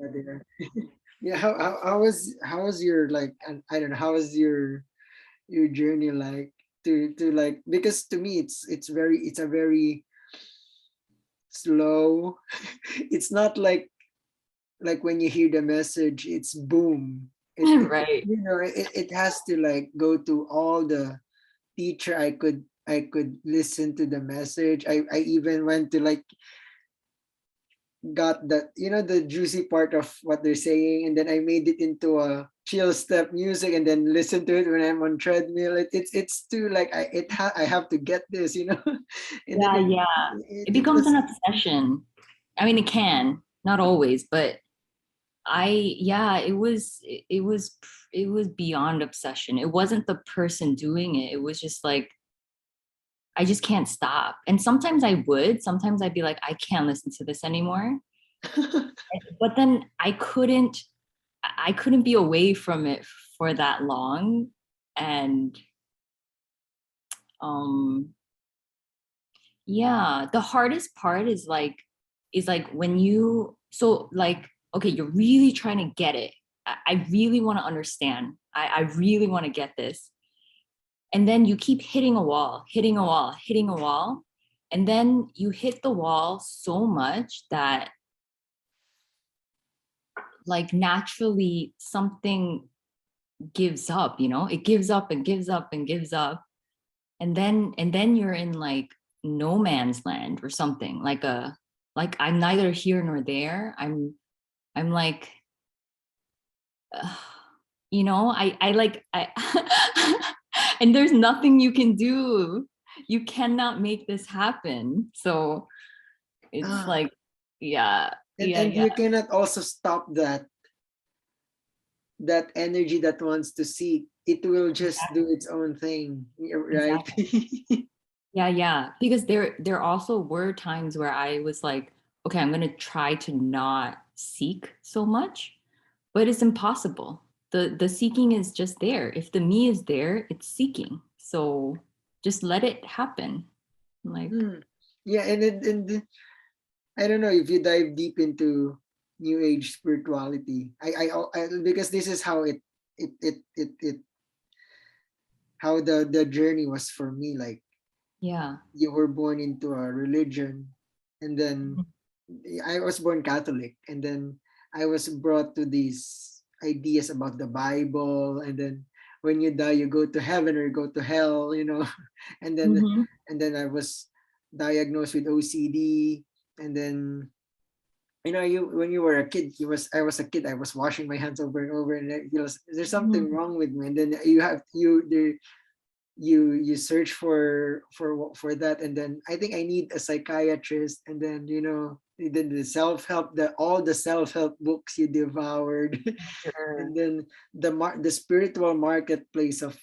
Yeah, yeah. How was your like? I don't know. How was your journey like to like? Because to me, it's a very slow. It's not like when you hear the message, it's boom. Right. It has to like go to all the teacher I could listen to the message. I even went to like got that the juicy part of what they're saying, and then I made it into a chill step music and then listen to it when I'm on treadmill. It's too like I have to get this, and then Yeah, it, yeah. it, It it becomes was an obsession. I mean, it can, not always, but yeah, it was beyond obsession. It wasn't the person doing it. It was just like I just can't stop. And sometimes I would, sometimes I'd be like, I can't listen to this anymore. But then I couldn't be away from it for that long. And um yeah, the hardest part is like when you so like okay, you're really trying to get it. I really want to understand. I really want to get this. And then you keep hitting a wall, hitting a wall, hitting a wall. And then you hit the wall so much that like naturally something gives up, it gives up and gives up and gives up. And then you're in like no man's land or something, like I'm neither here nor there. I'm like uh, I like I and there's nothing you can do. You cannot make this happen. So it's ah, like yeah, and yeah, and yeah, you cannot also stop that energy that wants to seek. It will just do its own thing, right? exactly. Yeah, yeah. Because there also were times where I was like, okay, I'm gonna try to not seek so much, but it's impossible. The seeking is just there. If the me is there, it's seeking. So just let it happen. Like, Hmm. Yeah, and I don't know if you dive deep into New Age spirituality. Because this is how it how the journey was for me. Like yeah. you were born into a religion, and then I was born Catholic, and then I was brought to these ideas about the Bible, and then when you die, you go to heaven or go to hell, and then Mm-hmm. I was diagnosed with OCD, and then you when you were a kid, I was a kid, I was washing my hands over and over, and there's something wrong with me, and then you search for that, and then I think I need a psychiatrist, and then the self-help, all the self-help books you devoured, Sure. and then the spiritual marketplace of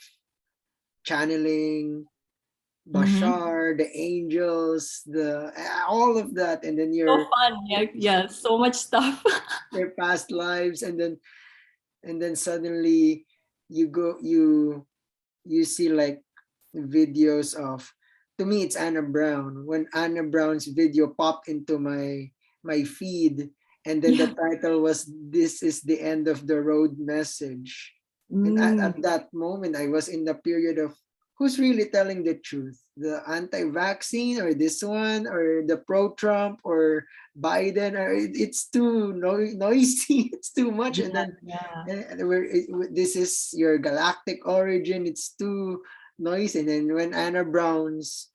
channeling, Mm-hmm. Bashar, the angels, the all of that, and then So fun. Yeah, yeah. So much stuff. your past lives, and then suddenly you go you see like videos of, to me it's Anna Brown, when Anna Brown's video popped into my feed, and then the Yeah. title was "This is the end of the road" message. And at Mm. that moment I was in the period of, who's really telling the truth, the anti-vaccine or this one, or the pro-Trump or Biden, or it's too noisy, it's too much, and Yeah, then yeah. this is your galactic origin, it's too noise. And then when Anna Brown's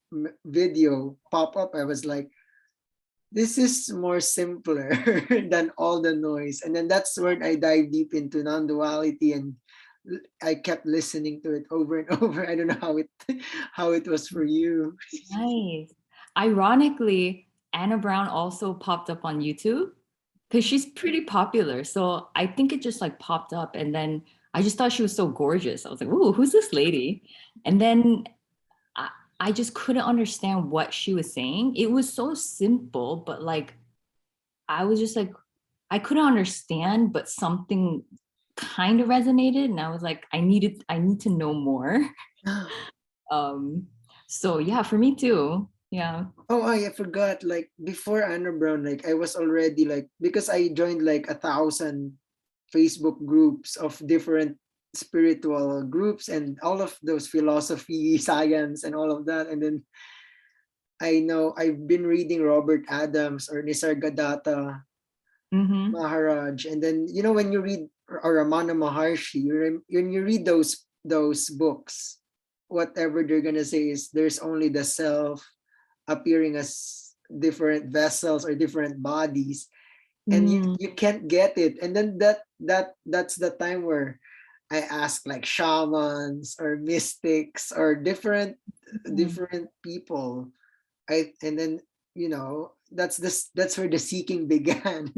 video pop up, I was like, this is more simpler than all the noise. And then that's when I dive deep into non-duality, and I kept listening to it over and over. I don't know how it was for you. Nice. Ironically, Anna Brown also popped up on YouTube because she's pretty popular. So I think it just like popped up, and then I just thought she was so gorgeous. I was like, "Ooh, who's this lady?" And then I, I just couldn't understand what she was saying. It was so simple, but like I was just like I couldn't understand, but something kind of resonated, and I was like, I need to know more. Um, so yeah, for me too. Yeah. Oh, I forgot. Like before Anna Brown, like I was already like, because I joined like 1,000 Facebook groups of different spiritual groups and all of those philosophy, science, and all of that. And then I know I've been reading Robert Adams or Nisargadatta Mm-hmm. Maharaj, and then when you read or Ramana Maharshi, when you read those books, whatever they're gonna say is there's only the self appearing as different vessels or different bodies, and you Mm. you can't get it. And then that's the time where I ask like shamans or mystics or different people. And then that's where the seeking began.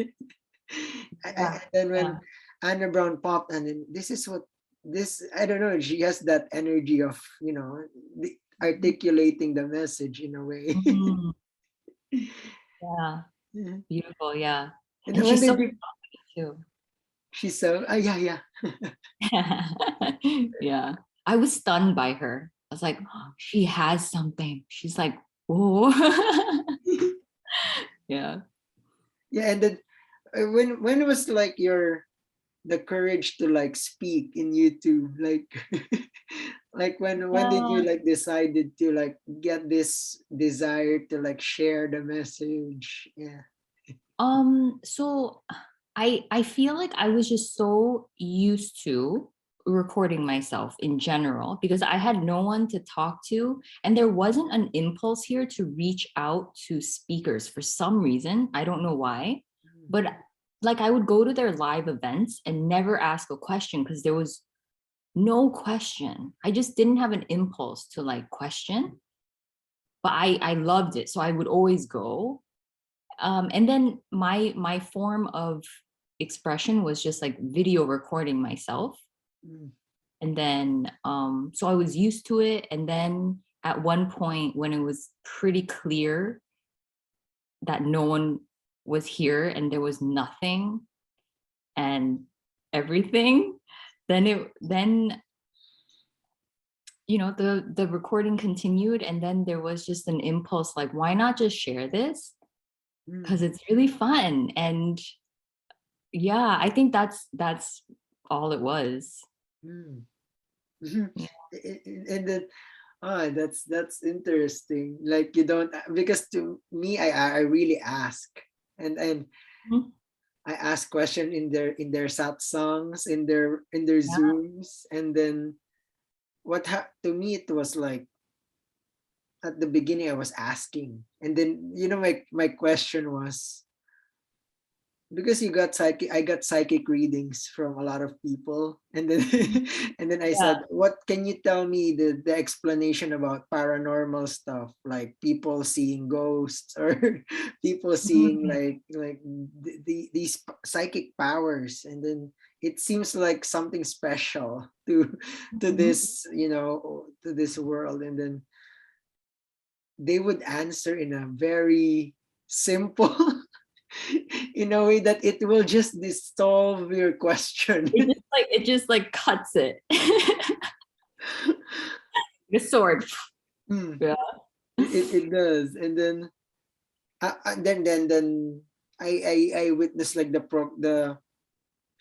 Yeah. And then when Yeah. Anna Brown popped, and then this is what this I don't know. She has that energy of articulating the message in a way. Mhm. Yeah. Beautiful. Yeah. And And then when she's they so did, too. she said, yeah, yeah. Yeah. I was stunned by her. I was like, "Oh, she has something." She's like, "Oh." Yeah. Yeah, and then when was like the courage to like speak in YouTube, like like when did you Yeah. like decided to like get this desire to like share the message? Yeah. So I feel like I was just so used to recording myself in general because I had no one to talk to and there wasn't an impulse here to reach out to speakers for some reason. I don't know why. But like I would go to their live events and never ask a question because there was no question. I just didn't have an impulse to like question, but I loved it. So I would always go. And then my form of expression was just like video recording myself. Mm, And then so I was used to it. And then at one point when it was pretty clear that no one was here and there was nothing and everything, then the recording continued and then there was just an impulse like why not just share this because mm, it's really fun. And yeah, I think that's all it was. mm. Mhm. Yeah. And then that's interesting. Like you don't, because to me I really ask, and Mhm. I ask question in their satsangs, in their Yeah. zooms, and then to me it was like at the beginning I was asking, and then my question was, because I got psychic readings from a lot of people, and then and then I Yeah. said, what can you tell me the explanation about paranormal stuff, like people seeing ghosts or people seeing Mhm. like these psychic powers, and then it seems like something special to Mhm. this world, and then they would answer in a very simple in a way that it will just dissolve your question. It just like cuts it. The sword. Hmm, Yeah. it does, and then I witnessed like the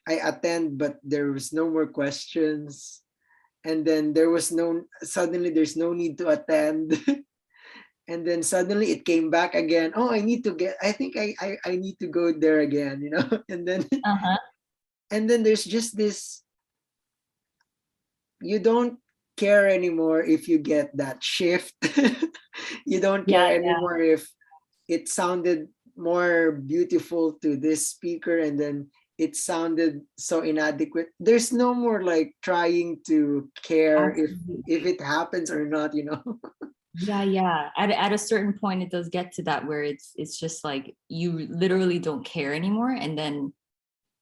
I attend, but there was no more questions, and then suddenly there's no need to attend. And then suddenly it came back again. Oh, I think I need to go there again, and then Uh-huh. there's just this, you don't care anymore if you get that shift. You don't Yeah, care yeah. anymore if it sounded more beautiful to this speaker, and then it sounded so inadequate. There's no more like trying to care if Absolutely. it happens or not. Yeah, yeah. At a certain point it does get to that where it's just like you literally don't care anymore. And then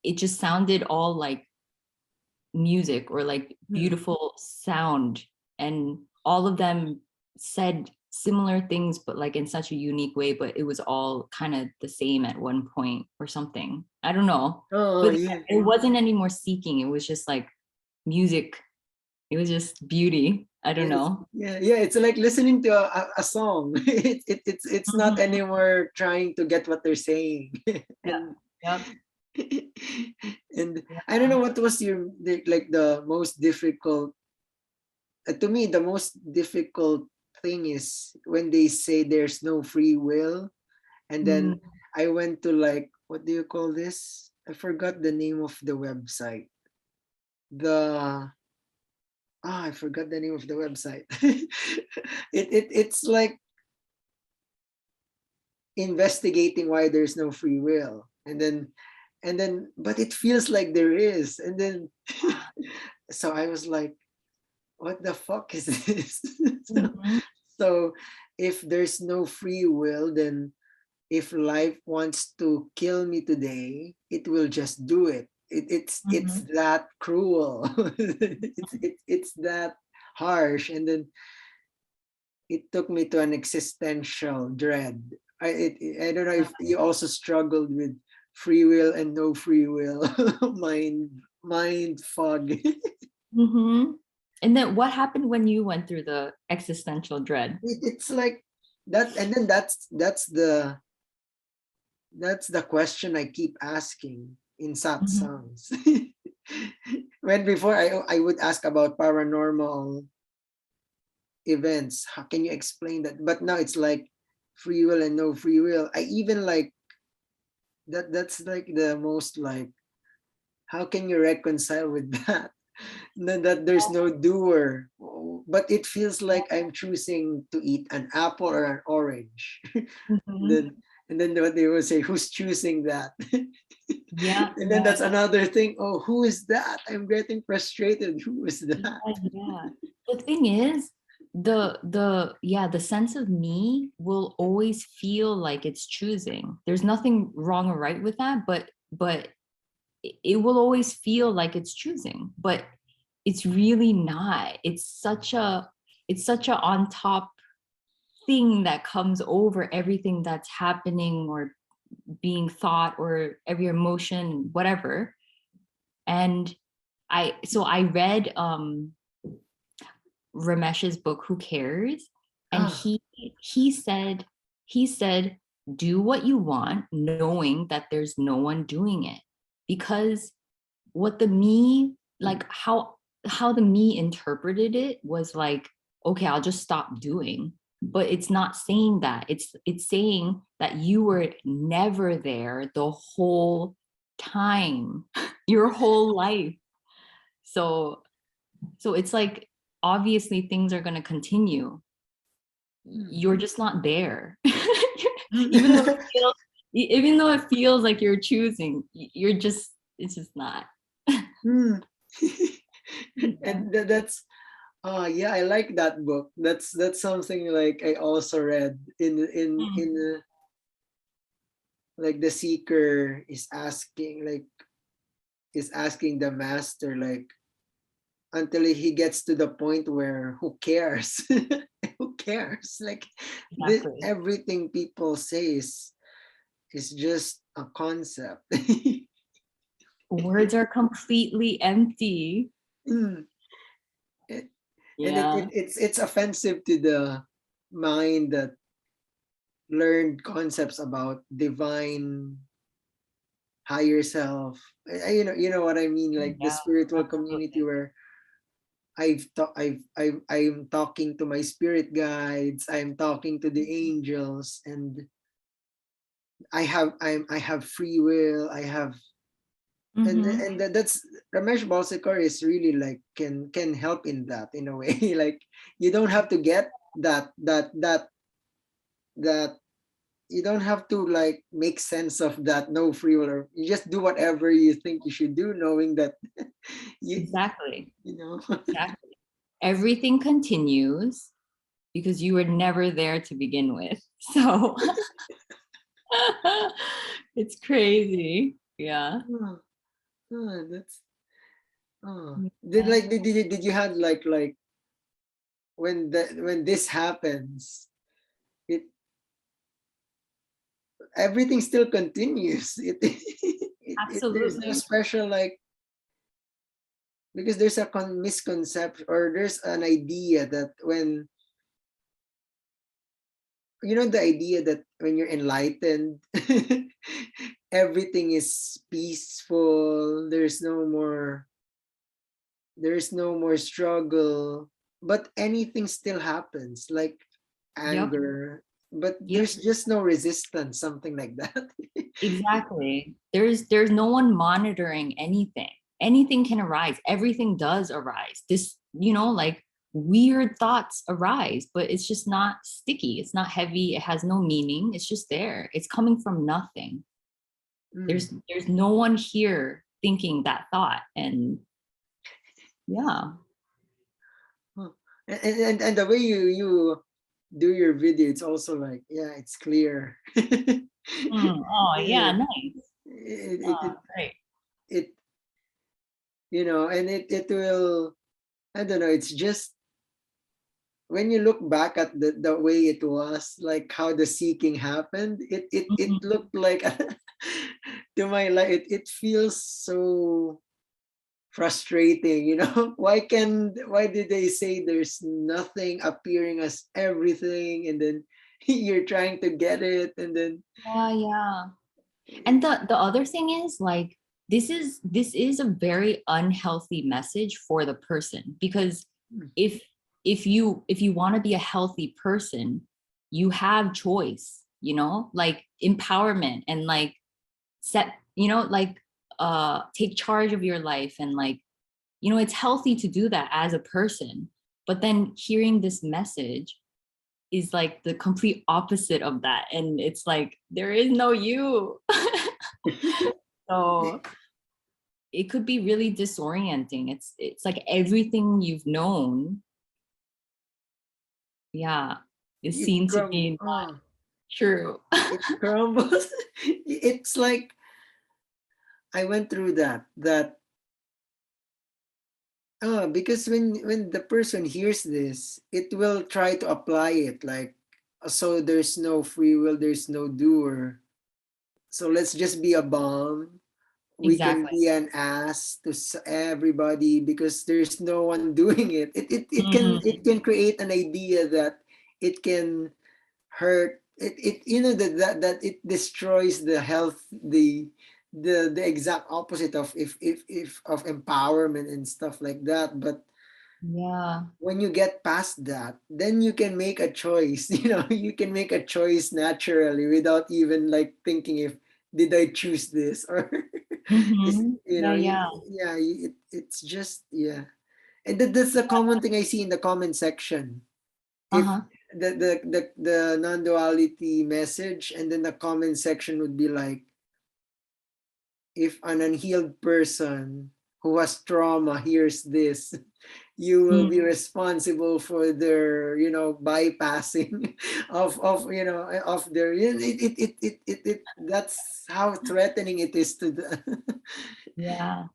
it just sounded all like music or like Hmm. beautiful sound and all of them said similar things but like in such a unique way but it was all kind of the same at one point or something. I don't know, Oh but yeah. it wasn't any more seeking. It was just like music. It was just beauty. I don't know. Yeah, it's like listening to a song. It's not Mhm. anymore trying to get what they're saying. Yeah. And Yep. and I don't Yeah. know what was like the most difficult, to me the most difficult thing is when they say there's no free will. And then Mm. I went to, like, what do you call this? I forgot the name of the website. The I forgot the name of the website. It's like investigating why there's no free will. And then but it feels like there is. And then so I was like, what the fuck is this? so, Mhm. so if there's no free will, then if life wants to kill me today, it will just do it. It's Mhm. that cruel. It's that harsh. And then it took me to an existential dread. I don't know if you also struggled with free will and no free will, mind fog. Mhm. And then what happened when you went through the existential dread? It's like that. And then that's the question I keep asking in Mhm. satsangs. When before I would ask about paranormal events, how can you explain that? But now it's like free will and no free will. I even like that's like the most, like, how can you reconcile with that? That there's no doer, but it feels like I'm choosing to eat an apple or an orange. Mhm. then and then what they will say, who's choosing that? Yeah, And then yeah, that's another thing. Oh, who is that? I'm getting frustrated. Who is yeah, that? yeah. The thing is, the sense of me will always feel like it's choosing. There's nothing wrong or right with that, but it will always feel like it's choosing, but it's really not. It's such a on top thing that comes over everything that's happening or being thought or every emotion, whatever. And I read Ramesh's book, Who Cares? And Ah, he said, do what you want, knowing that there's no one doing it. Because what the me, like how the me interpreted it was like, okay, I'll just stop doing. But it's not saying that. It's saying that you were never there the whole time, your whole life. So it's like obviously things are going to continue. hmm. You're just not there. even though it feels even though it feels like you're choosing, you're just it's just not. Hmm. Yeah. And that's yeah, I like that book. That's something like I also read in Mm. like the seeker is asking the master, like, until he gets to the point where who cares? Who cares? Like, Exactly. everything people say is just a concept. Words are completely empty. Mm. And Yeah. it's offensive to the mind that learned concepts about divine higher self. You know what I mean, like the Yeah, spiritual community absolutely. where I'm talking to my spirit guides, I'm talking to the angels, and I have free will, I have. and Mm-hmm. and that's Ramesh Balsekar is really like can help in that, in a way. Like, you don't have to get that you don't have to, like, make sense of that no free will, or you just do whatever you think you should do, knowing that you Exactly. you know Exactly. Everything continues because you were never there to begin with. So it's crazy. Yeah. oh, that's did Yeah. like did you have like when this happens, it everything still continues. There's no Absolutely. special, like, because there's a misconception, or there's an idea that when, you know, the idea that when you're enlightened, everything is peaceful, there's no more struggle, but anything still happens, like Yep. anger, but Yep. there's just no resistance, something like that. Exactly. There's no one monitoring anything. Anything can arise. Everything does arise. This, like weird thoughts arise, but it's just not sticky. It's not heavy. It has no meaning. It's just there. It's coming from nothing. Mm. There's no one here thinking that thought. And yeah. Huh. And the way you do your video, it's also like, yeah, it's clear. Oh yeah, Yeah. nice. it, it, Oh, it, great. it and it will, I don't know, it's just when you look back at the way it was, like how the seeking happened, it Mhm. looked like to my life, it feels so frustrating, why did they say there's nothing appearing as everything, and then you're trying to get it, and then Yeah, yeah. And the other thing is like this is a very unhealthy message for the person, because if if you want to be a healthy person, you have choice, like empowerment, and like set, like take charge of your life, and like, it's healthy to do that as a person. But then hearing this message is like the complete opposite of that, and it's like there is no you. So it could be really disorienting. It's like everything you've known, yeah, is it seen to crum be not oh, true. it crumbles. It's like I went through that because when the person hears this, it will try to apply it, like, so there's no free will, there's no doer, so let's just be a bomb, we can Exactly. be an ass to everybody because there's no one doing it. It Mhm. can create an idea that it can hurt it that it destroys the health, the exact opposite of if of empowerment and stuff like that. But Yeah. when you get past that, then you can make a choice. You can make a choice naturally without even like thinking if did I choose this or is Yeah, yeah. yeah, it's just, yeah. And that's the common thing I see in the comment section. If Uh-huh. the non-duality message, and then the comment section would be like, if an unhealed person who has trauma hears this, you will be Mm. responsible for their bypassing of their that's how threatening it is to the Yeah.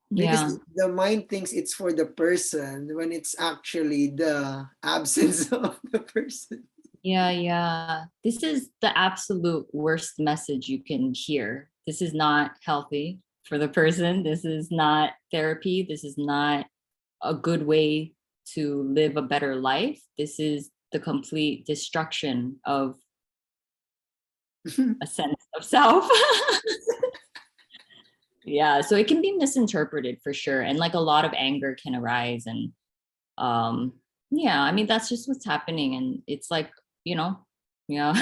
because Yeah. the mind thinks it's for the person when it's actually the absence of the person. Yeah, yeah. This is the absolute worst message you can hear. This is not healthy for the person. This is not therapy. This is not a good way to live a better life. This is the complete destruction of a sense of self. Yeah, so it can be misinterpreted for sure. And like a lot of anger can arise. And um, yeah, I mean, that's just what's happening. And it's like, you know, yeah.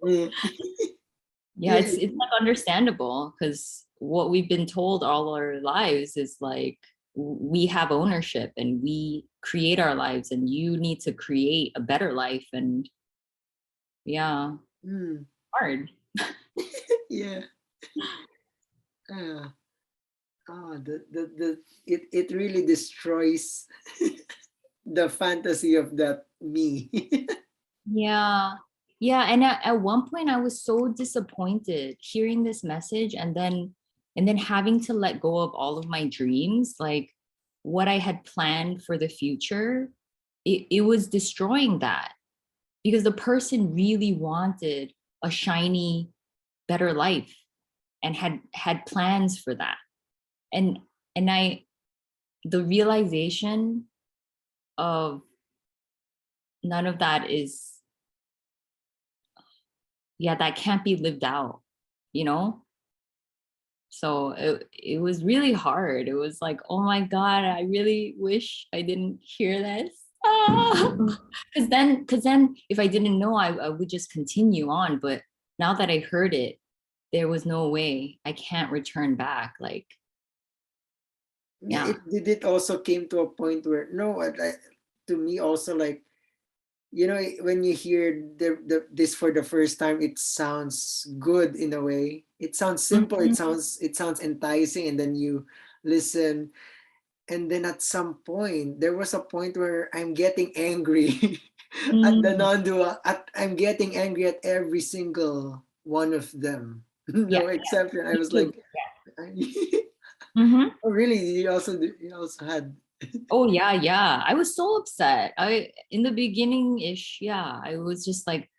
Yeah. Yeah, Yeah. it's like understandable, because what we've been told all our lives is like we have ownership and we create our lives, and you need to create a better life. And yeah, Mm. hard. Yeah. Ah. It really destroys the fantasy of that me. Yeah. Yeah. And at one point I was so disappointed hearing this message, and then having to let go of all of my dreams, like what I had planned for the future. It was destroying that, because the person really wanted a shiny, better life, and had plans for that. And and the realization of none of that is, yeah, that can't be lived out, you know? So it was really hard. It was like, oh my God, I really wish I didn't hear this. Because then if I didn't know, I would just continue on. But now that I heard it, there was no way. I can't return back. Like, Yeah, yeah. it also came to a point where no, to me also, like, you know, when you hear this for the first time, it sounds good in a way. It sounds simple. Mhm. It sounds enticing, and then you listen, and then at some point, there was a point where I'm getting angry at the Mm, non-dual. I'm getting angry at every single one of them, yeah, no exception. I me was too. like, Yeah. oh really? You also had. Oh yeah, yeah. I was so upset. I in the beginning ish, yeah. I was just like,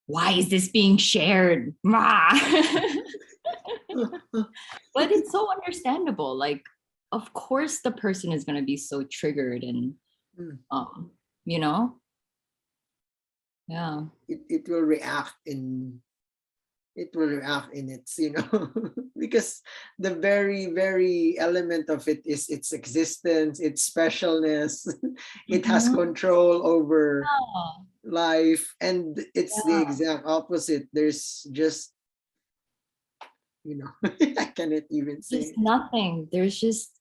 why is this being shared? But it's so understandable. Like, of course the person is gonna be so triggered and Mm. um, you know, yeah. It will react in its, because the very element of it is its existence, its specialness. It has Mhm. control over Yeah, life, and it's the yeah. exact opposite. There's just, I cannot even Just say. nothing. There's just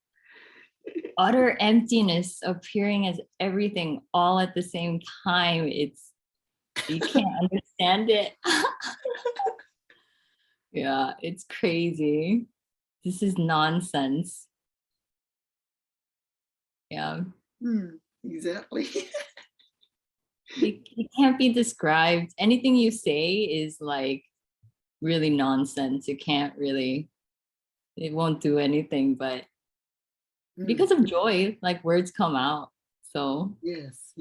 utter emptiness appearing as everything all at the same time. It's you can't understand it. Yeah, it's crazy. This is nonsense. Yeah. Exactly. It can't be described. Anything you say is like really nonsense. You can't really, it won't do anything, but Mm, because of joy, like words come out. So yes.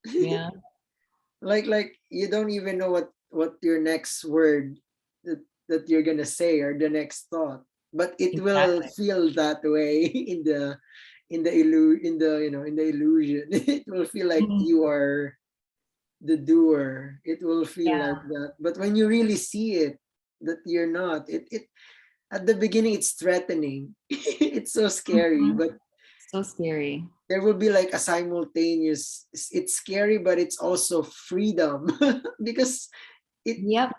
yeah, Like you don't even know what your next word that you're gonna say, or the next thought, but it will exactly. feel that way in the illusion. It will feel like Mm, you are the doer. It will feel yeah. like that, but when you really see it, that you're not, it at the beginning it's threatening. It's so scary, Mhm. but So scary. there will be like a simultaneous, it's scary, but it's also freedom. Because it Yep.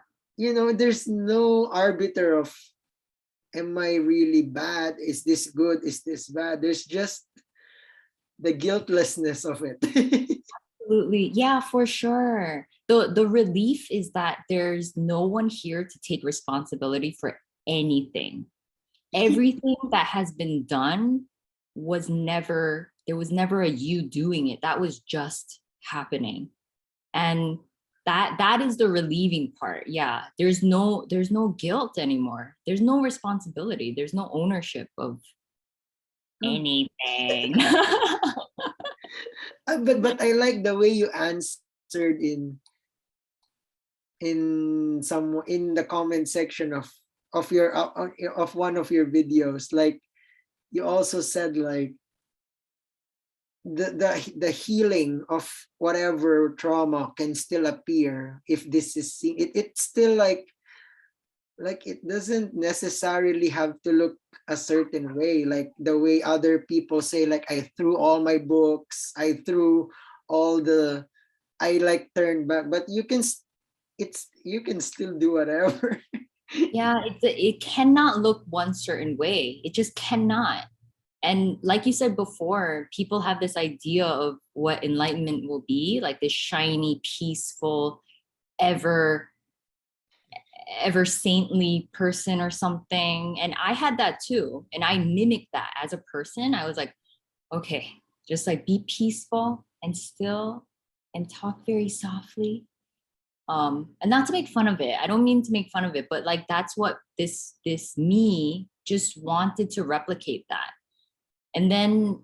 there's no arbiter of, am I really bad, is this good, is this bad? There's just the guiltlessness of it. Absolutely. Yeah, for sure. The relief is that there's no one here to take responsibility for anything. Everything that has been done was never, there was never a you doing it. That was just happening. And that is the relieving part. Yeah. There's no guilt anymore. There's no responsibility. There's no ownership of anything. But I like the way you answered in the comment section of one of your videos. Like, you also said, like, the healing of whatever trauma can still appear if this is seen. It's still like it doesn't necessarily have to look a certain way, like the way other people say, like, I threw all my books, I threw all the, I like turned back, but you can still do whatever. Yeah, it cannot look one certain way. It just cannot. And like you said before, people have this idea of what enlightenment will be, like this shiny, peaceful, ever ever saintly person or something. And I had that too. And I mimicked that as a person. I was like, okay, just like be peaceful and still and talk very softly. And not to make fun of it. I don't mean to make fun of it, but like that's what this me just wanted to replicate that. And then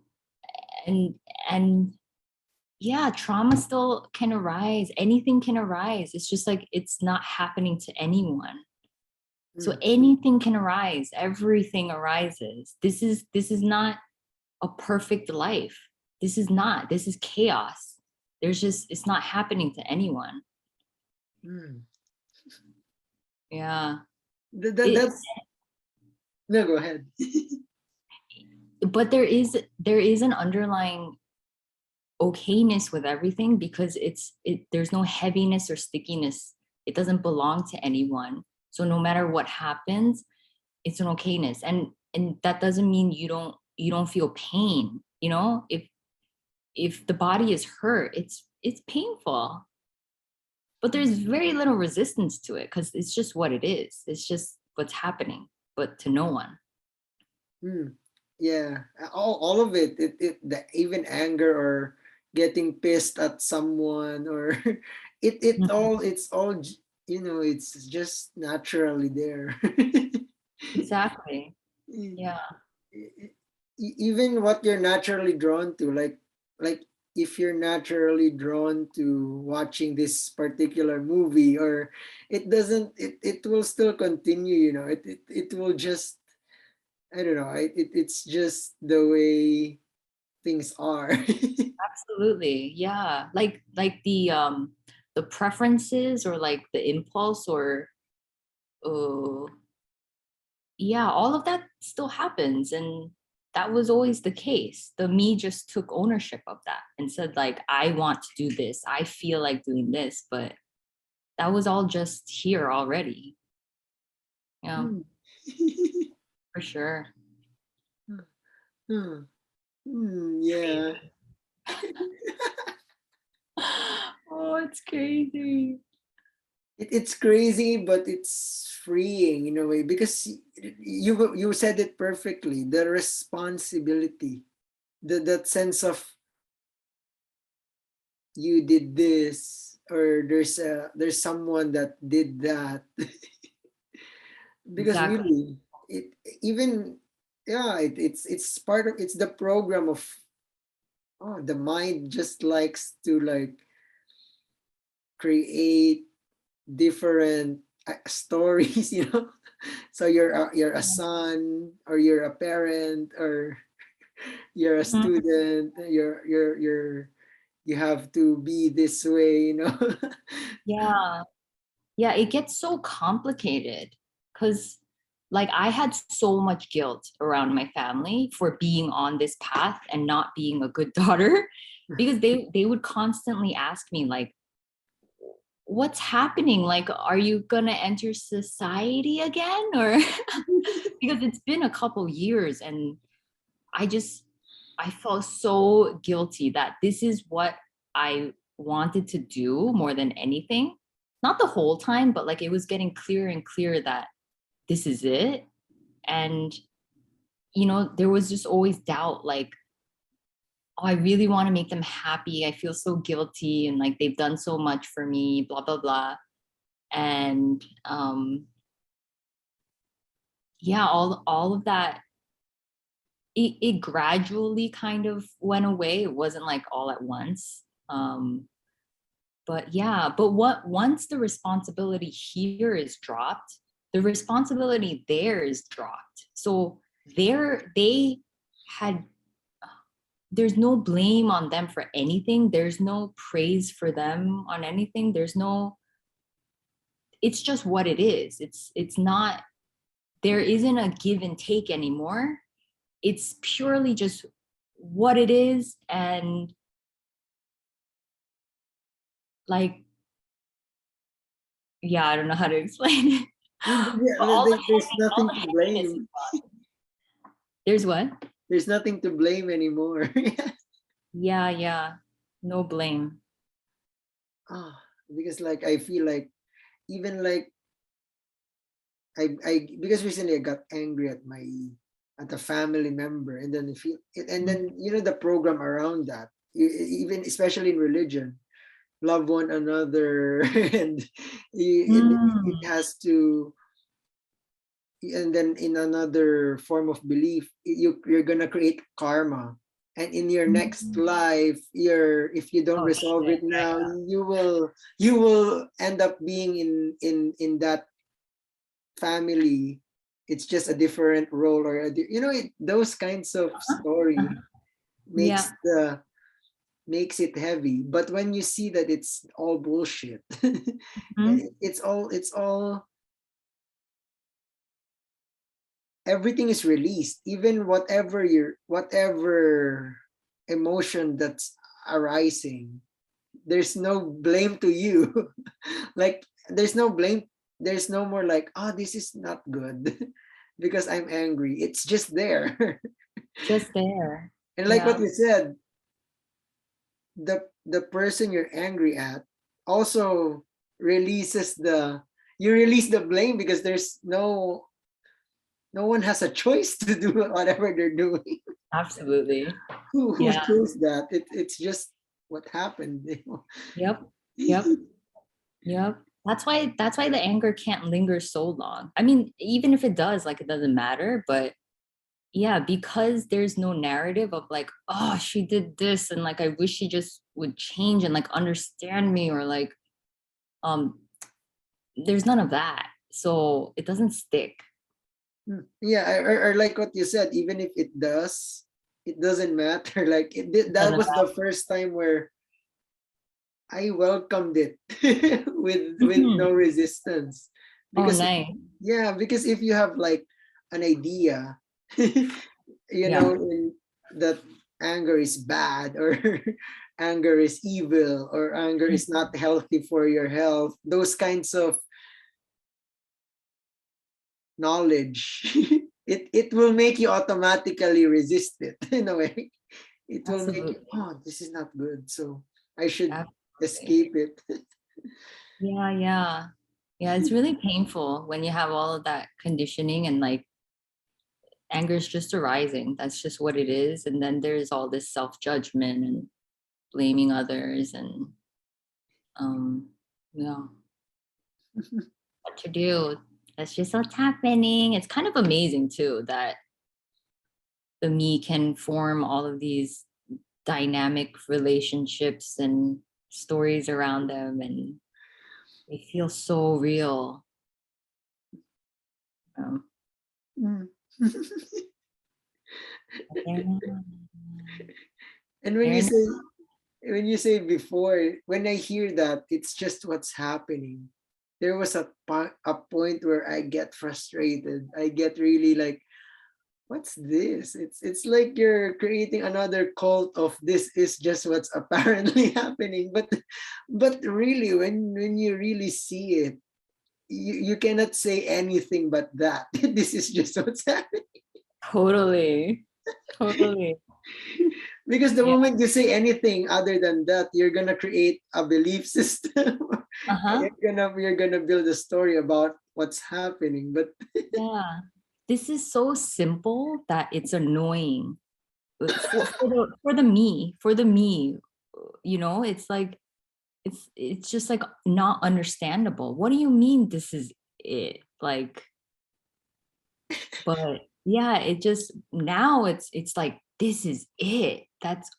and and yeah, trauma still can arise. Anything can arise. It's just like it's not happening to anyone. So Mm, anything can arise. Everything arises. This is not a perfect life. This is not. This is chaos. It's not happening to anyone. Mm. Yeah. It, That's no, go ahead. but there is an underlying okayness with everything, because there's no heaviness or stickiness. It doesn't belong to anyone. So no matter what happens, it's an okayness. And that doesn't mean you don't feel pain. If the body is hurt, it's painful. But there's very little resistance to it, because it's just what it is. It's just what's happening, but to no one. Mm. Yeah, all of it, even anger or getting pissed at someone, or it's all it's just naturally there. Exactly. E- Yeah. Even what you're naturally drawn to, like if you're naturally drawn to watching this particular movie, or it will still continue, it will just, I don't know, it's just the way things are. Absolutely. Yeah. Like the preferences, or like the impulse, or uh yeah, all of that still happens. And that was always the case. The me just took ownership of that and said, like, I want to do this. I feel like doing this, but that was all just here already. Yeah, Hmm. for sure. Hmm. Yeah. Oh, it's crazy. It's crazy, but it's freeing in a way, because you said it perfectly. The responsibility, that sense of you did this, or there's someone that did that. Because Exactly. really, it even, yeah, it's part of, it's the program of, oh, the mind just likes to like create different stories, so you're a son, or you're a parent, or you're a Mhm. student, you have to be this way. Yeah. Yeah, it gets so complicated, because like I had so much guilt around my family for being on this path and not being a good daughter, because they would constantly ask me, like, what's happening? Like, are you gonna enter society again? Or because it's been a couple years, and I just I felt so guilty that this is what I wanted to do more than anything. Not the whole time, but like it was getting clearer and clearer that this is it. And there was just always doubt, like, oh, I really want to make them happy. I feel so guilty, and like they've done so much for me, blah blah blah. And yeah, all of that, it gradually kind of went away. It wasn't like all at once. But yeah, but once the responsibility here is dropped, the responsibility there is dropped. So they had there's no blame on them for anything. There's no praise for them on anything. It's just what it is. It's not, there isn't a give and take anymore. It's purely just what it is. And like, yeah, I don't know how to explain it. Yeah, But all the there's all nothing the to heaviness is blame. gone. There's what? There's nothing to blame anymore. Yeah, yeah. No blame. Ah, because like I feel like, even like I because recently I got angry at a family member, and then the program around that, even especially in religion, love one another, and it Mm. has to, and then in another form of belief, you're gonna create karma, and in your next Mm. life, if you don't Oh resolve shit. it now, you will end up being in that family. It's just a different role, or those kinds of Yeah. story. Yeah. makes it heavy. But when you see that it's all bullshit, Mhm. it's all everything is released, even whatever emotion that's arising, there's no blame to you. Like there's no blame, there's no more like, oh, this is not good because I'm angry. It's just there. Just there. And like Yeah. what you said, the person you're angry at also releases the you release the blame because there's no one has a choice to do whatever they're doing. Absolutely. Who Yeah. chose that? It's just what happened. Yep. Yep. Yep. That's why the anger can't linger so long. I mean, even if it does, like it doesn't matter, but yeah, because there's no narrative of like, oh, she did this and like I wish she just would change and like understand me, or like um there's none of that. So it doesn't stick. Yeah, or like what you said, even if it does, it doesn't matter. Like It that doesn't was the matter. first time where I welcomed it with Mhm. no resistance. Oh, Because nice. yeah, because if you have like an idea, Yeah. in that anger is bad, or anger is evil, or anger is not healthy for your health, those kinds of knowledge, it will make you automatically resist it in a way. It will make you, Absolutely. oh, this is not good, so I should Absolutely. escape it. Yeah, yeah. Yeah, it's really painful when you have all of that conditioning and like anger is just arising. That's just what it is. And then there's all this self-judgment and blaming others and um yeah, what to do. That's just what's happening. It's kind of amazing too that the me can form all of these dynamic relationships and stories around them, and they feel so real. Um, Mm. but they're not. And They're not. when you say before, when I hear that, it's just what's happening. There was a point where I get frustrated. I get really like, what's this? It's like you're creating another cult of this is just what's apparently happening. But really, when you really see it, you cannot say anything but that. This is just what's happening. Totally. Totally. Because the Yeah. moment you say anything other than that, you're gonna create a belief system. Uh-huh. You're gonna build a story about what's happening. But Yeah. This is so simple that it's annoying. For the me, it's like it's just like not understandable. What do you mean this is it? Like, but yeah, it just now it's like this is it. That's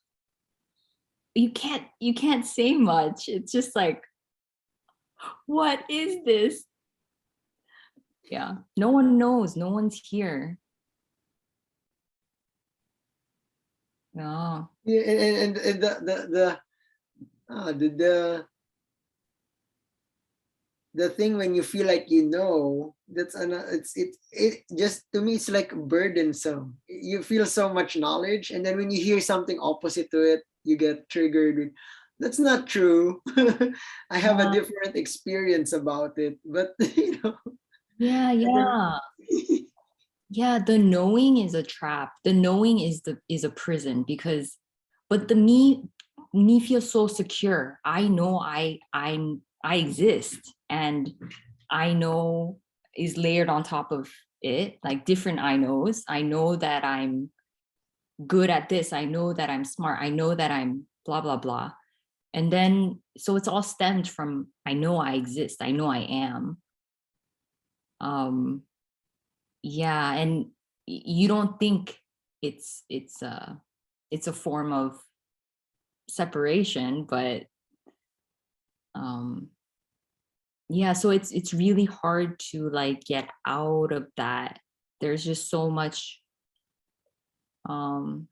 you can't say much. It's just like, what is this? Yeah. No one knows. No one's here. No. yeah, and the thing when you feel like that's it just to me it's like burdensome. You feel so much knowledge, and then when you hear something opposite to it, you get triggered with, that's not true. I have a Yeah. different experience about it, but Yeah, and then yeah. Yeah, the knowing is a trap. The knowing is a prison because but the me feels so secure. I know I exist, and I know is layered on top of it, like different I knows. I know that I'm good at this. I know that I'm smart. I know that I'm blah blah blah. And then so it's all stemmed from I know I exist. I know I am. Um yeah, and you don't think it's a form of separation, but um yeah, so it's really hard to like get out of that. There's just so much um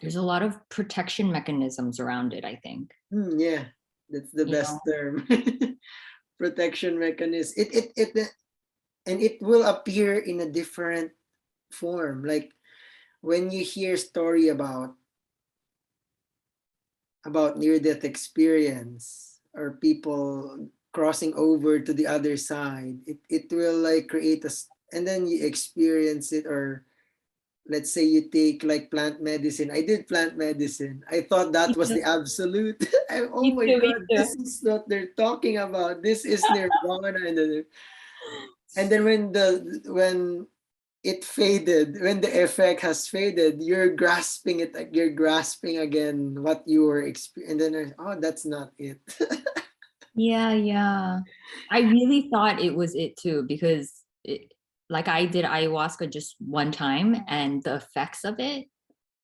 there's a lot of protection mechanisms around it, I think. Yeah, that's the You best know, term. Protection mechanism. And it will appear in a different form. Like when you hear story about near-death experience or people crossing over to the other side, it will like create and then you experience it. Or let's say you take like plant medicine. I did plant medicine. I thought that me was too, the absolute. Oh me my too, me God, too. this is what they're talking about. This is nirvana. And then when it faded, when the effect has faded, you're grasping it, like you're grasping again what you were experiencing. And then, oh, that's not it. Yeah, yeah. I really thought it was it too, because like I did ayahuasca just one time, and the effects of it,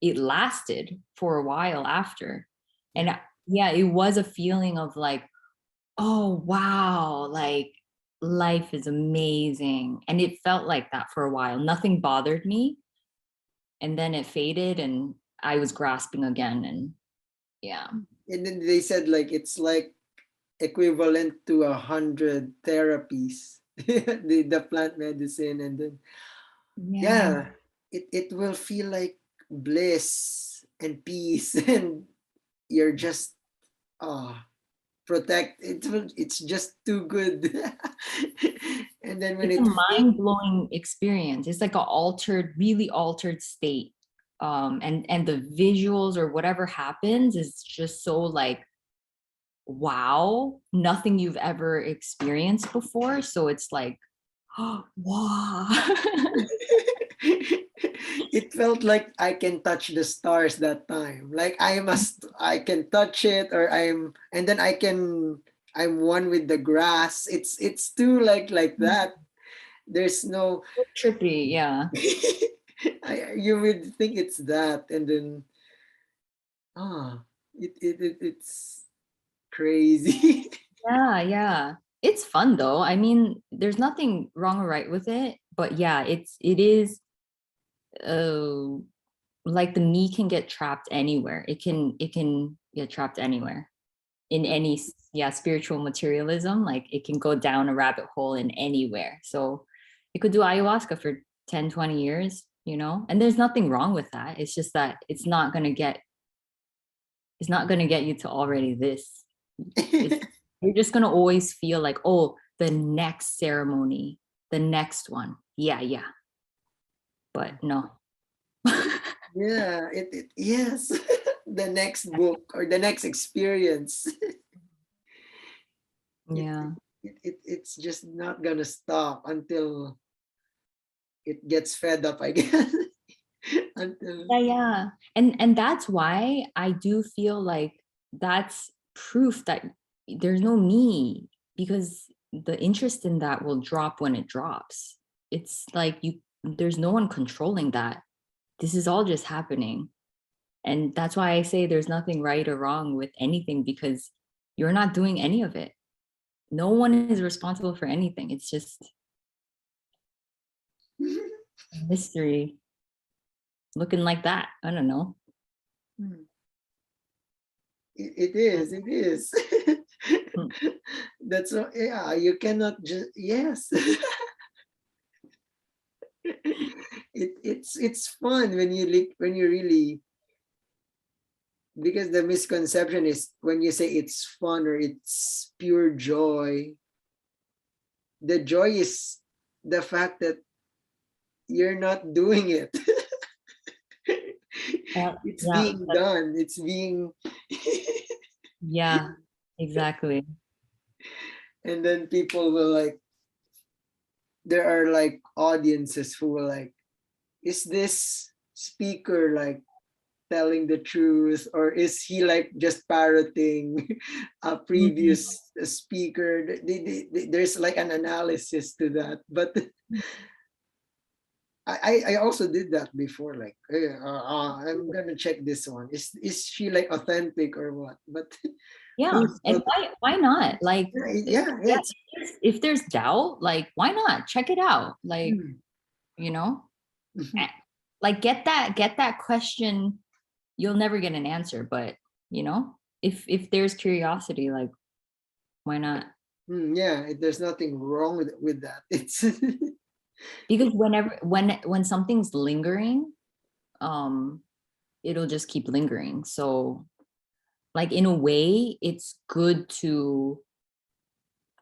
it lasted for a while after. And Yeah. yeah, it was a feeling of like, oh wow, like life is amazing. And it felt like that for a while. Nothing bothered me. And then it faded and I was grasping again. And yeah. And then they said like it's like equivalent to 100 therapies. The plant medicine. And then Yeah. yeah, it will feel like bliss and peace. And you're just protect it's just too good. And then when It's a it fades, mind-blowing experience. It's like an altered, really altered state. And the visuals or whatever happens is just so like, wow, nothing you've ever experienced before. So it's like, oh, wow. it felt like I can touch the stars that time. Like I can touch it, or and then I'm one with the grass. It's too like that. There's no Trippy, yeah. you would think it's that. And then it's crazy. Yeah, yeah. It's fun though. I mean, there's nothing wrong or right with it, but yeah, it is uh like the me can get trapped anywhere. It can get trapped anywhere in any yeah, spiritual materialism. Like it can go down a rabbit hole in anywhere. So you could do ayahuasca for 10, 20 years, you know, and there's nothing wrong with that. It's just that it's not gonna get you to already this. It's you're just gonna always feel like, oh, the next ceremony, the next one. Yeah, yeah. But no. Yeah, yes. The next book or the next experience. It, Yeah. it's just not gonna stop until it gets fed up, I guess. Until Yeah, yeah. And that's why I do feel like that's proof that there's no me, because the interest in that will drop when it drops. It's like there's no one controlling that. This is all just happening. And that's why I say there's nothing right or wrong with anything, because you're not doing any of it. No one is responsible for anything. It's just mystery looking like that. I don't know. it is, it is. Hmm. That's what, yeah, you cannot just yes. It's fun when when you really, because the misconception is when you say it's fun or it's pure joy, the joy is the fact that you're not doing it. Yeah, It's yeah, being done. It's being yeah, exactly. and then people will like, there are like audiences who will like, is this speaker like telling the truth, or is he like just parroting a Mhm. previous speaker? There's like an analysis to that. But I also did that before, like hey, I'm gonna check this one, is she like authentic or what? But Yeah, who's and why not? Like, yeah, yeah, it's if there's doubt, like, why not check it out? Like, mm, you know, mhm. Eh, like get that question you'll never get an answer. But if there's curiosity, like, why not? Yeah, there's nothing wrong with that. It's Because when something's lingering, it'll just keep lingering. So, like, in a way, it's good to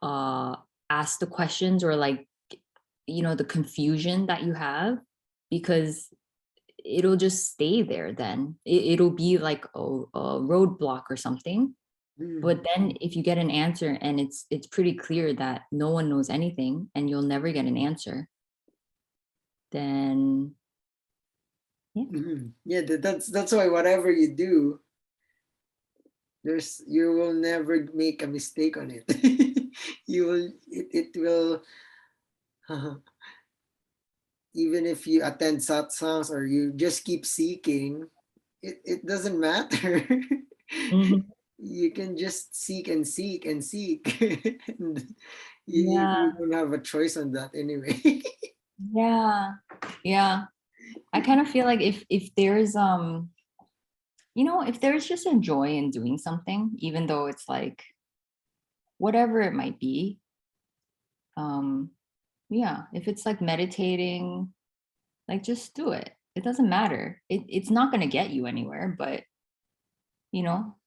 ask the questions, or like, the confusion that you have, because it'll just stay there. Then it'll be like a roadblock or something. But then if you get an answer and it's pretty clear that no one knows anything and you'll never get an answer, then yeah, that's why whatever you do, you will never make a mistake on it. You will it will even if you attend satsangs or you just keep seeking, it doesn't matter. Mhm. You can just seek and seek and seek. And you Yeah, don't have a choice on that anyway. yeah, yeah. I kind of feel like if there's if there's just a joy in doing something, even though it's like whatever it might be, um yeah, if it's like meditating, like, just do it. It doesn't matter. It's not going to get you anywhere, but you know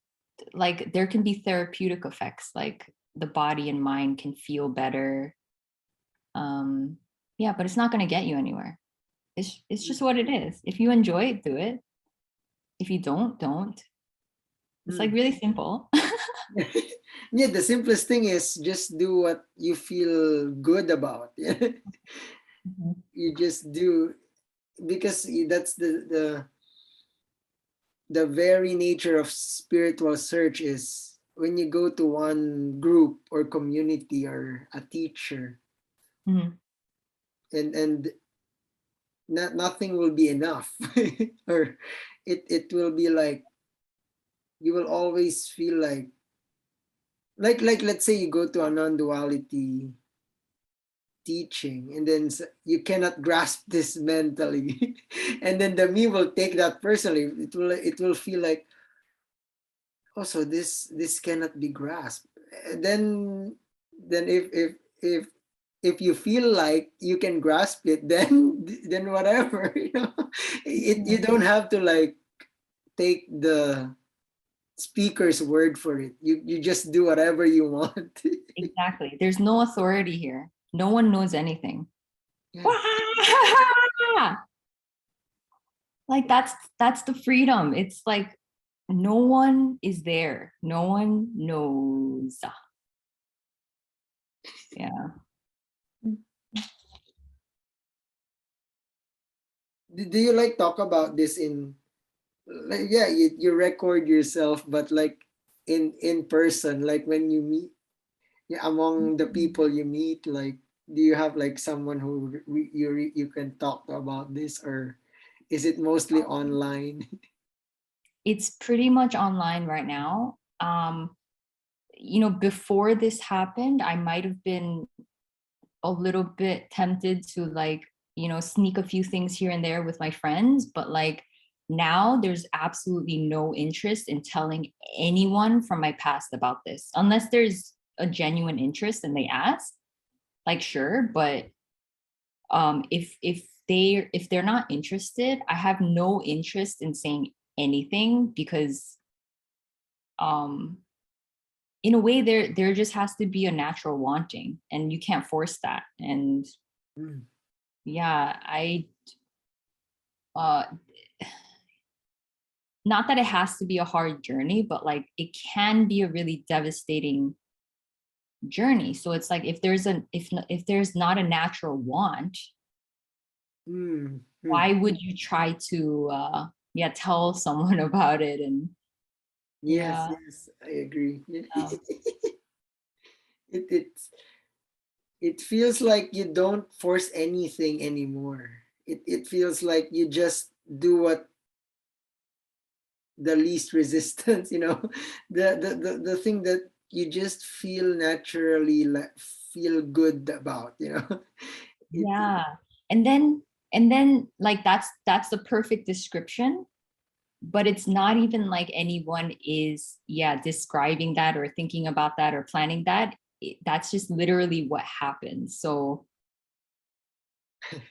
like, there can be therapeutic effects, like the body and mind can feel better. Yeah, but it's not going to get you anywhere. It's just what it is. If you enjoy it, do it. If you don't. It's like really simple. Yeah, the simplest thing is just do what you feel good about. Mhm. You just do, because that's the very nature of spiritual search is when you go to one group or community or a teacher, Mhm. and nothing will be enough. Or it will be like you will always feel like let's say you go to a non-duality teaching, and then you cannot grasp this mentally. And then the me will take that personally. It will feel like, oh, so this cannot be grasped. Then if you feel like you can grasp it, then whatever. You Yeah, don't have to like take the speaker's word for it. You just do whatever you want. exactly. There's no authority here. No one knows anything. Yeah. Like, that's the freedom. It's like no one is there. No one knows. Yeah. Do you like talk about this in, like, yeah, you record yourself, but like in person, like when you meet, yeah, among the people you meet, like, do you have like someone who you can talk to about this, or is it mostly online? It's pretty much online right now. Before this happened, I might have been a little bit tempted to, like, sneak a few things here and there with my friends, but like now there's absolutely no interest in telling anyone from my past about this, unless there's a genuine interest and they ask, like, sure. But if they're not interested, I have no interest in saying anything, because um in a way there just has to be a natural wanting, and you can't force that. And Mm. yeah, I uh not that it has to be a hard journey, but like it can be a really devastating journey. So it's like, if there's not a natural want, Mm. Mm. why would you try to tell someone about it? And Yes, yeah. yes, I agree. um, it it it feels like you don't force anything anymore. It feels like you just do what the least resistance. The thing that you just feel naturally, like, feel good about. it yeah. And then like that's the perfect description. but it's not even like anyone is describing that or thinking about that or planning that. That's just literally what happens. So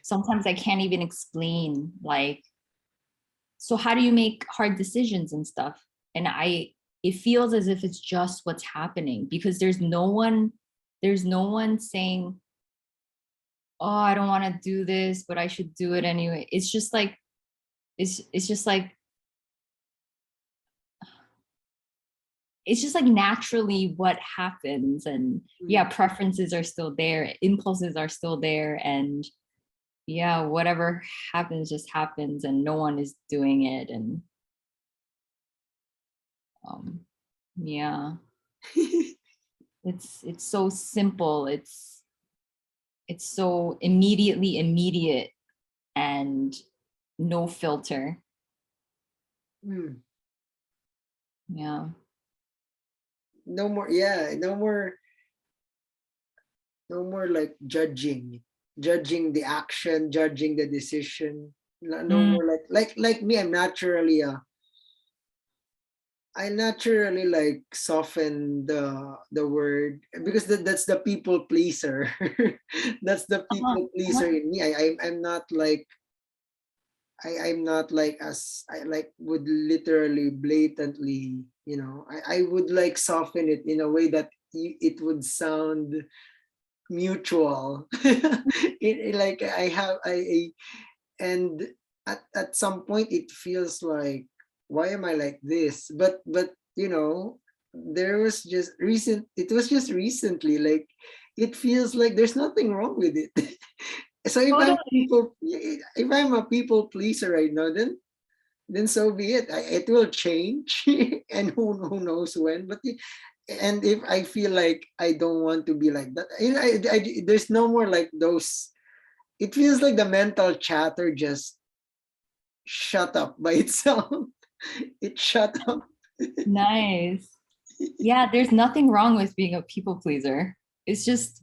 sometimes I can't even explain, like, so how do you make hard decisions and stuff? And it feels as if it's just what's happening, because there's no one saying, oh, I don't want to do this, but I should do it anyway. It's just like, it's just like, it's just like naturally what happens. And yeah, preferences are still there, impulses are still there, and yeah, whatever happens just happens, and no one is doing it. And yeah, it's so simple. It's so immediately immediate and no filter. Yeah. No more, no more like judging the action, judging the decision. No more like me. I naturally like soften the word, because that's the people pleaser. That's the people pleaser in me. I'm not like, I'm not like, as I like would literally blatantly, I would like soften it in a way that it would sound mutual. Like and at some point it feels like, why am I like this? But there was just recent it was just recently, like, it feels like there's nothing wrong with it. So if I'm a people pleaser right now, then so be it. It will change, and who knows when. And if I feel like I don't want to be like that, there's no more like those. It feels like the mental chatter just shut up by itself. It shut up. Nice. Yeah, there's nothing wrong with being a people pleaser. It's just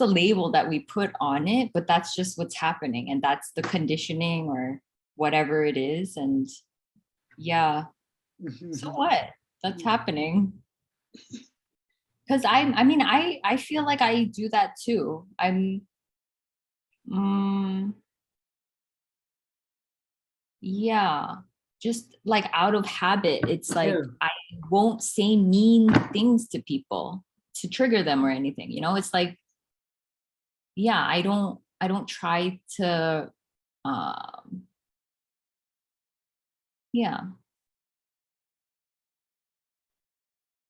a label that we put on it, but that's just what's happening, and that's the conditioning or whatever it is. And yeah, so what? That's happening. Because I feel like I do that too. Mm, yeah, just like out of habit. It's like Yeah. I won't say mean things to people to trigger them or anything. It's like, yeah, I don't try to um yeah.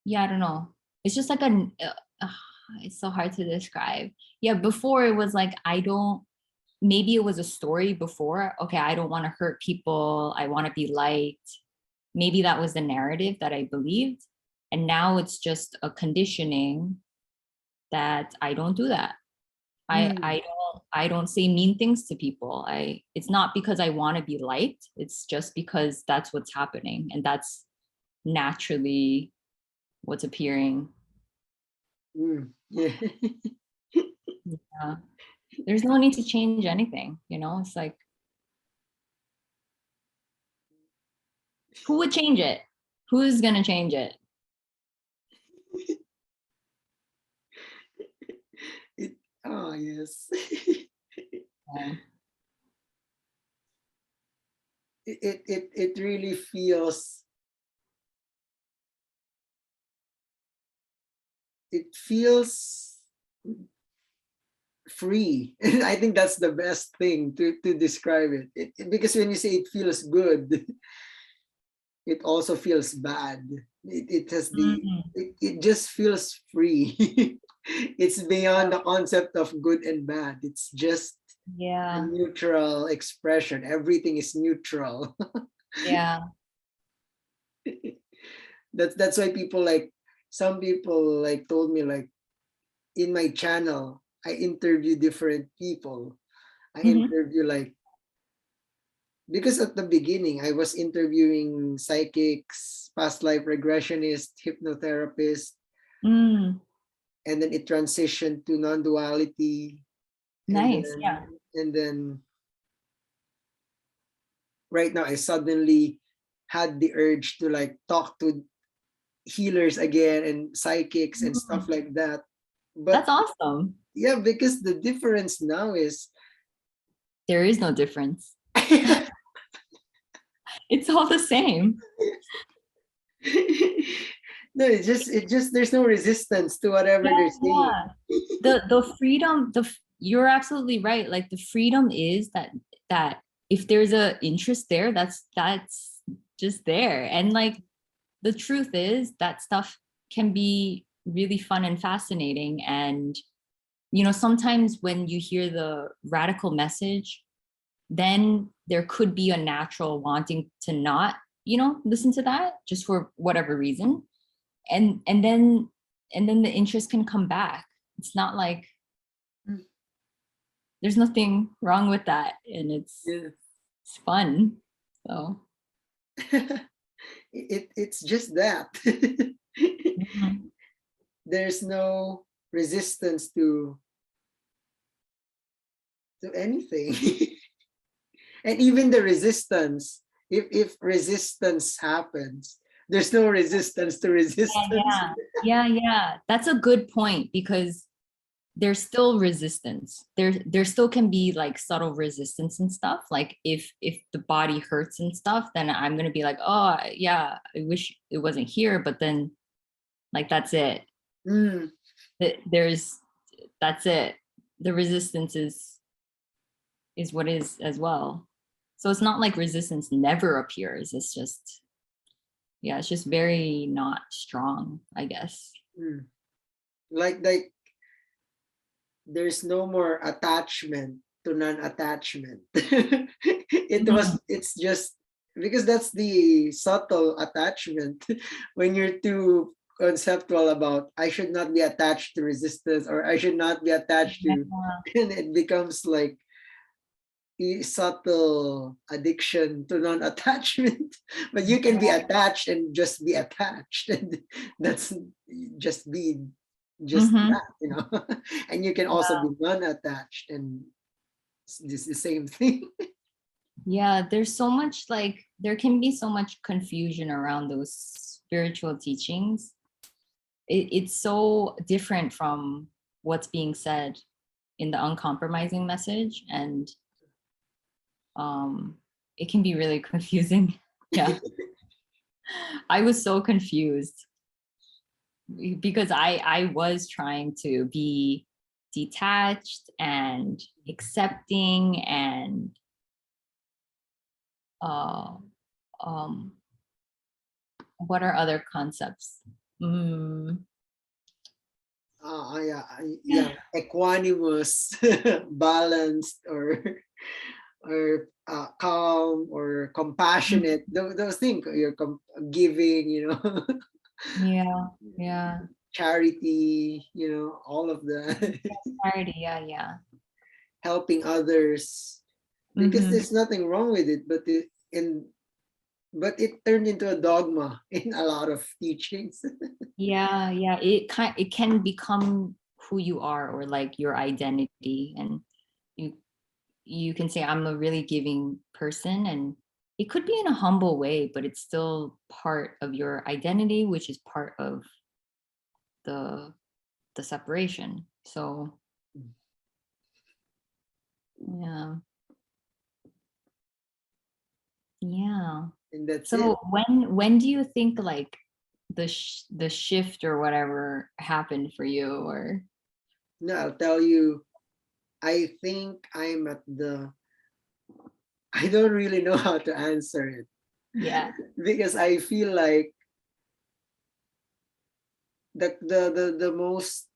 Yeah, I don't know. It's just like it's so hard to describe. Yeah, before it was like, maybe it was a story before. Okay, I don't want to hurt people. I want to be liked. Maybe that was the narrative that I believed. And now it's just a conditioning that I don't do that. I don't say mean things to people. It's not because I want to be liked. It's just because that's what's happening, and that's naturally what's appearing. Yeah. Yeah. There's no need to change anything. It's like, who would change it? Who's gonna change it? Oh yes. Yeah. It really feels, it feels free. I think that's the best thing to describe because when you say it feels good, it also feels bad. It has Mhm. it just feels free. It's beyond the concept of good and bad. It's just a Yeah. neutral expression. Everything is neutral. Yeah. That's why people like, some people like told me, like, in my channel I interview different people. I Mhm. interview like, because at the beginning I was interviewing psychics, past life regressionists, hypnotherapists, Mm. and then it transitioned to non-duality, and Nice. then Yeah. and then right now I suddenly had the urge to like talk to healers again and psychics and stuff like that. But That's awesome. yeah, because the difference now is There is no difference. It's all the same. no, it just there's no resistance to whatever they're saying. The freedom, you're absolutely right. Like the freedom is that if there's a interest there, that's just there. And like the truth is that stuff can be really fun and fascinating. And sometimes when you hear the radical message, then there could be a natural wanting to not listen to that just for whatever reason. And then the interest can come back. It's not like there's nothing wrong with that, and it's fun. So it's just that. There's no resistance to anything. And even the resistance, if resistance happens, there's no resistance to resistance. Yeah, that's a good point, because there's still resistance. There still can be like subtle resistance and stuff. Like if the body hurts and stuff, then I'm gonna be like, oh yeah, I wish it wasn't here, but then like that's it. That's it. The resistance is what is as well. So it's not like resistance never appears. It's just very not strong, I guess. Like there's no more attachment to non-attachment. It's just because that's the subtle attachment. When you're too conceptual about I should not be attached to resistance, or I should not be attached to, and it becomes like a subtle addiction to non-attachment. But you can be attached and just be attached, and that's just be that. And you can also be non-attached, and it's the same thing. Yeah, there's so much, like there can be so much confusion around those spiritual teachings. It's so different from what's being said in the uncompromising message, and it can be really confusing. Yeah. I was so confused because I was trying to be detached and accepting and what are other concepts? Equanimous, balanced, or calm, or compassionate. Those things. You're giving, Yeah. Charity, all of the Charity, yeah. helping others, because there's nothing wrong with it, but it turned into a dogma in a lot of teachings. Yeah. It can become who you are, or like your identity, and you can say I'm a really giving person, and it could be in a humble way, but it's still part of your identity, which is part of the separation. So yeah. And that's so it. when do you think like the shift or whatever happened for you? Or No, I'll tell you, I think I don't really know how to answer it. Yeah. Because I feel like the most,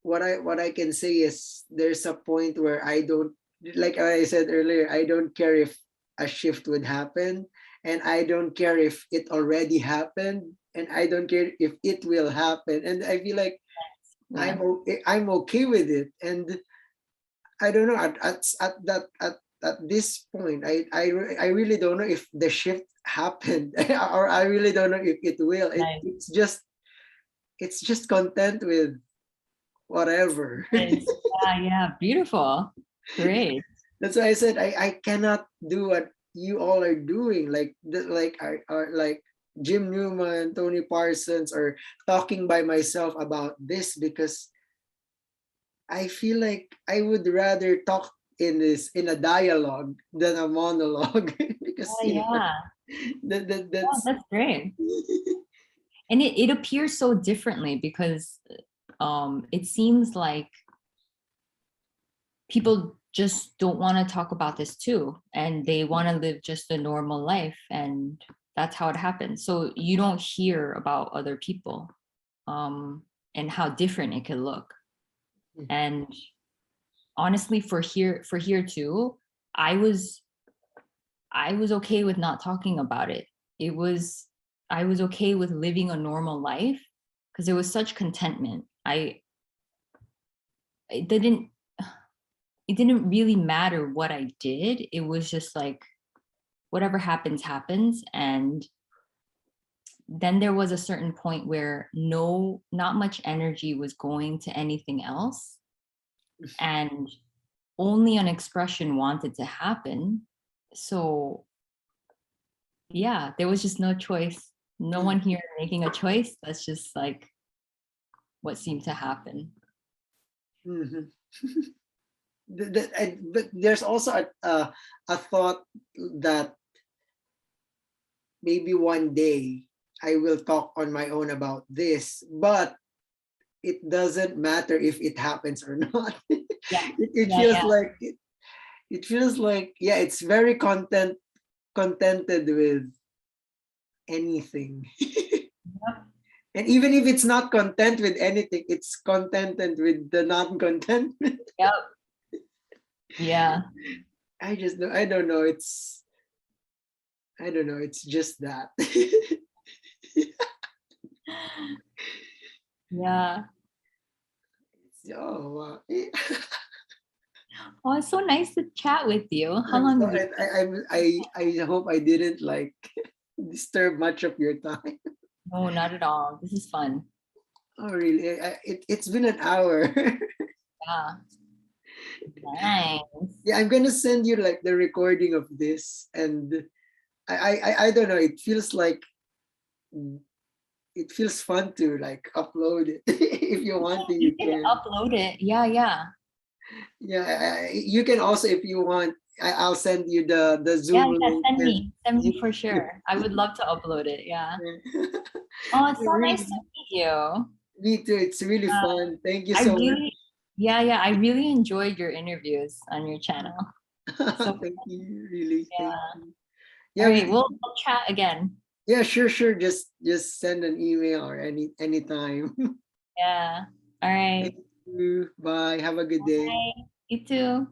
what I can say is, there's a point where I don't, like I said earlier, I don't care if a shift would happen, and I don't care if it already happened, and I don't care if it will happen, and I feel like I'm okay with it. And I don't know, at this point, I really don't know if the shift happened, or I really don't know if it will. It's just content with whatever. Yeah, beautiful. Great. That's why I said I cannot do you all are doing, like like Jim Newman, Tony Parsons, or talking by myself about this, because I feel like I would rather talk in a dialogue than a monologue because Oh yeah. Oh, that's that's great. And it appears so differently because it seems like people just don't want to talk about this too, and they want to live just a normal life, and that's how it happens. So you don't hear about other people, and how different it can look. And honestly, for here too, i was I was okay with not talking about it. It was I was okay with living a normal life because there was such contentment. It didn't it didn't really matter what I did. It was just like whatever happens happens. And then there was a certain point where not much energy was going to anything else, and only an expression wanted to happen. So yeah, there was just no choice. No one here making a choice. That's just like what seemed to happen. Mhm. But there's also a thought that maybe one day I will talk on my own about this, but it doesn't matter if it happens or not. Yeah, It yeah, feels yeah. like it feels like, yeah, it's very contented with anything. Yep, And even if it's not content with anything, it's contented with the non-contentment. yep, yeah, I don't know. I don't know. It's just that. yeah. Oh, wow. Oh, it's so nice to chat with you. How I'm long have you? sorry. I hope I didn't like disturb much of your time. No, not at all. This is fun. Oh, really? It's been an hour. Yeah, nice. Yeah, I'm gonna send you like the recording of this, and I don't know. It feels fun to like upload it. If you want to, You you can can. upload it. Yeah, yeah, Yeah, you can also, if you want. I'll send you the yeah, Zoom yeah. link, and Send you. me for sure. I would love to upload it. Yeah. Yeah. Oh, it's so nice Really, to meet you. me too. It's really fun. Thank you I so much. really, yeah, yeah. I really enjoyed your interviews on your channel. So Thank you, really. Thank yeah. you. All Yeah, right, we'll chat again. yeah, sure. Just send an email or anytime. Yeah. All Thank right. you. Bye. Have a good day. Bye. You too.